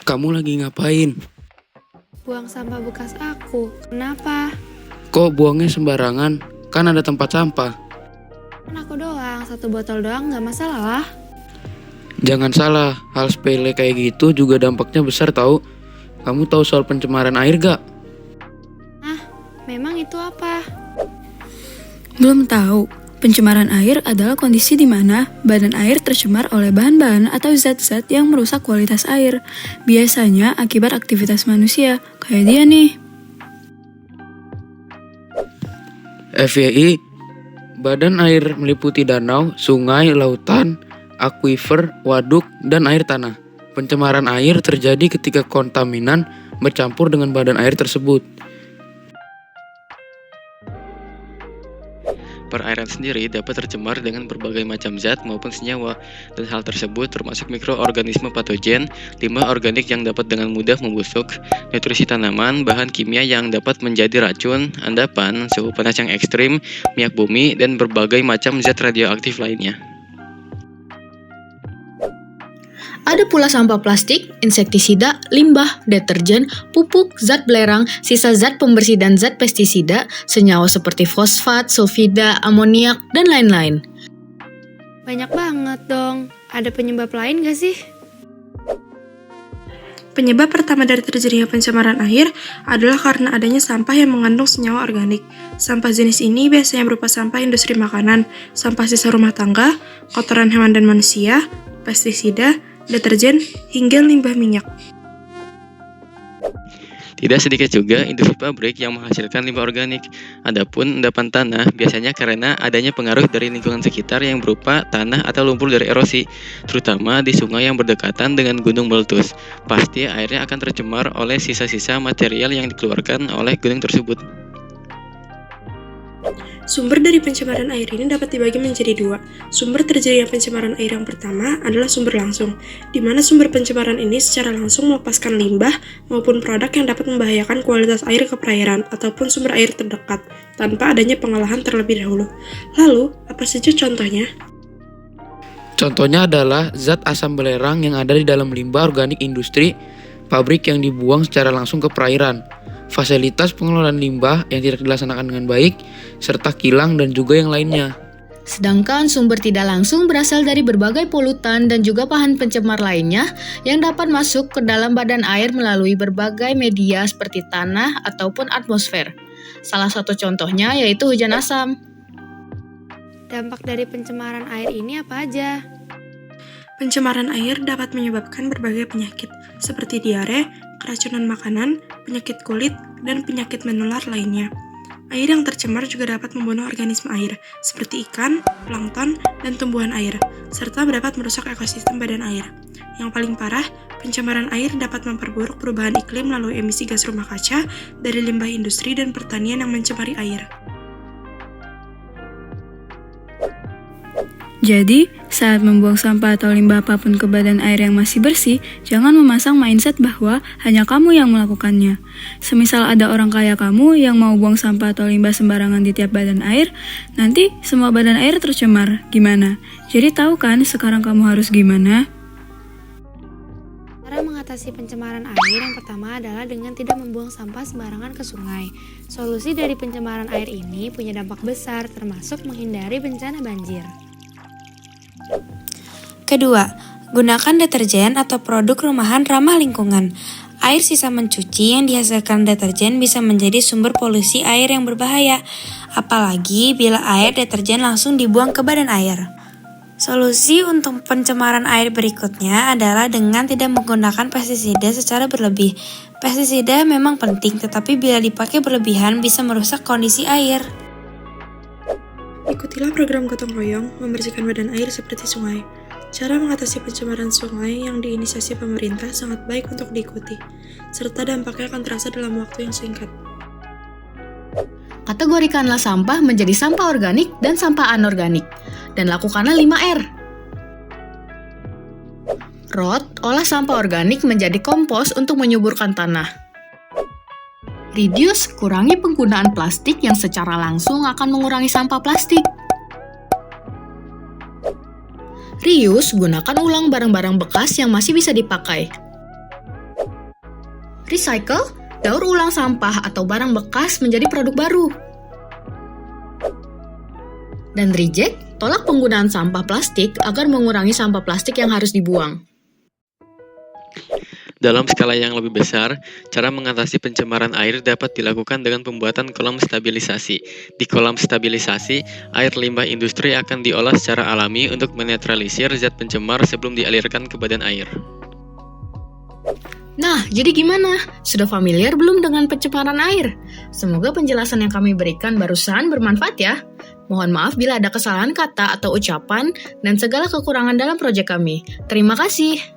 Kamu lagi ngapain? Buang sampah bekas aku. Kenapa? Kok buangnya sembarangan? Kan ada tempat sampah. Kan aku doang, 1 botol doang gak masalah lah. Jangan salah, hal sepele kayak gitu juga dampaknya besar tahu. Kamu tahu soal pencemaran air gak? Memang itu apa? Belum tahu. Pencemaran air adalah kondisi di mana badan air tercemar oleh bahan-bahan atau zat-zat yang merusak kualitas air. Biasanya akibat aktivitas manusia, kayak dia nih. FYI, badan air meliputi danau, sungai, lautan, akuifer, waduk, dan air tanah. Pencemaran air terjadi ketika kontaminan bercampur dengan badan air tersebut. Perairan sendiri dapat tercemar dengan berbagai macam zat maupun senyawa, dan hal tersebut termasuk mikroorganisme patogen, limbah organik yang dapat dengan mudah membusuk, nutrisi tanaman, bahan kimia yang dapat menjadi racun, endapan, suhu panas yang ekstrim, minyak bumi, dan berbagai macam zat radioaktif lainnya. Ada pula sampah plastik, insektisida, limbah, deterjen, pupuk, zat belerang, sisa zat pembersih dan zat pestisida, senyawa seperti fosfat, sulfida, amoniak, dan lain-lain. Banyak banget dong. Ada penyebab lain gak sih? Penyebab pertama dari terjadinya pencemaran air adalah karena adanya sampah yang mengandung senyawa organik. Sampah jenis ini biasanya berupa sampah industri makanan, sampah sisa rumah tangga, kotoran hewan dan manusia, pestisida, deterjen, hingga limbah minyak. Tidak sedikit juga industri pabrik yang menghasilkan limbah organik. Adapun endapan tanah biasanya karena adanya pengaruh dari lingkungan sekitar yang berupa tanah atau lumpur dari erosi, terutama di sungai yang berdekatan dengan gunung meletus. Pasti airnya akan tercemar oleh sisa-sisa material yang dikeluarkan oleh gunung tersebut. Sumber dari pencemaran air ini dapat dibagi menjadi 2. Sumber terjadinya pencemaran air yang pertama adalah sumber langsung, di mana sumber pencemaran ini secara langsung melepaskan limbah maupun produk yang dapat membahayakan kualitas air ke perairan ataupun sumber air terdekat, tanpa adanya pengolahan terlebih dahulu. Lalu, apa saja contohnya? Contohnya adalah zat asam belerang yang ada di dalam limbah organik industri, pabrik yang dibuang secara langsung ke perairan, fasilitas pengelolaan limbah yang tidak dilaksanakan dengan baik, serta kilang dan juga yang lainnya. Sedangkan sumber tidak langsung berasal dari berbagai polutan dan juga bahan pencemar lainnya yang dapat masuk ke dalam badan air melalui berbagai media seperti tanah ataupun atmosfer. Salah satu contohnya yaitu hujan asam. Dampak dari pencemaran air ini apa aja? Pencemaran air dapat menyebabkan berbagai penyakit, seperti diare, keracunan makanan, penyakit kulit, dan penyakit menular lainnya. Air yang tercemar juga dapat membunuh organisme air, seperti ikan, plankton, dan tumbuhan air, serta dapat merusak ekosistem badan air. Yang paling parah, pencemaran air dapat memperburuk perubahan iklim melalui emisi gas rumah kaca dari limbah industri dan pertanian yang mencemari air. Jadi, saat membuang sampah atau limbah apapun ke badan air yang masih bersih, jangan memasang mindset bahwa hanya kamu yang melakukannya. Semisal ada orang kaya kamu yang mau buang sampah atau limbah sembarangan di tiap badan air, nanti semua badan air tercemar. Gimana? Jadi tahu kan sekarang kamu harus gimana? Cara mengatasi pencemaran air yang pertama adalah dengan tidak membuang sampah sembarangan ke sungai. Solusi dari pencemaran air ini punya dampak besar, termasuk menghindari bencana banjir. Kedua, gunakan deterjen atau produk rumahan ramah lingkungan. Air sisa mencuci yang dihasilkan deterjen bisa menjadi sumber polusi air yang berbahaya, apalagi bila air deterjen langsung dibuang ke badan air. Solusi untuk pencemaran air berikutnya adalah dengan tidak menggunakan pestisida secara berlebih. Pestisida memang penting, tetapi bila dipakai berlebihan bisa merusak kondisi air. Ikutilah program gotong royong membersihkan badan air seperti sungai. Cara mengatasi pencemaran sungai yang diinisiasi pemerintah sangat baik untuk diikuti, serta dampaknya akan terasa dalam waktu yang singkat. Kategorikanlah sampah menjadi sampah organik dan sampah anorganik, dan lakukanlah 5R. Olah sampah organik menjadi kompos untuk menyuburkan tanah. Reduce, kurangi penggunaan plastik yang secara langsung akan mengurangi sampah plastik. Reuse, gunakan ulang barang-barang bekas yang masih bisa dipakai. Recycle, daur ulang sampah atau barang bekas menjadi produk baru. Dan reject, tolak penggunaan sampah plastik agar mengurangi sampah plastik yang harus dibuang. Dalam skala yang lebih besar, cara mengatasi pencemaran air dapat dilakukan dengan pembuatan kolam stabilisasi. Di kolam stabilisasi, air limbah industri akan diolah secara alami untuk menetralisir zat pencemar sebelum dialirkan ke badan air. Nah, jadi gimana? Sudah familiar belum dengan pencemaran air? Semoga penjelasan yang kami berikan barusan bermanfaat ya. Mohon maaf bila ada kesalahan kata atau ucapan dan segala kekurangan dalam proyek kami. Terima kasih.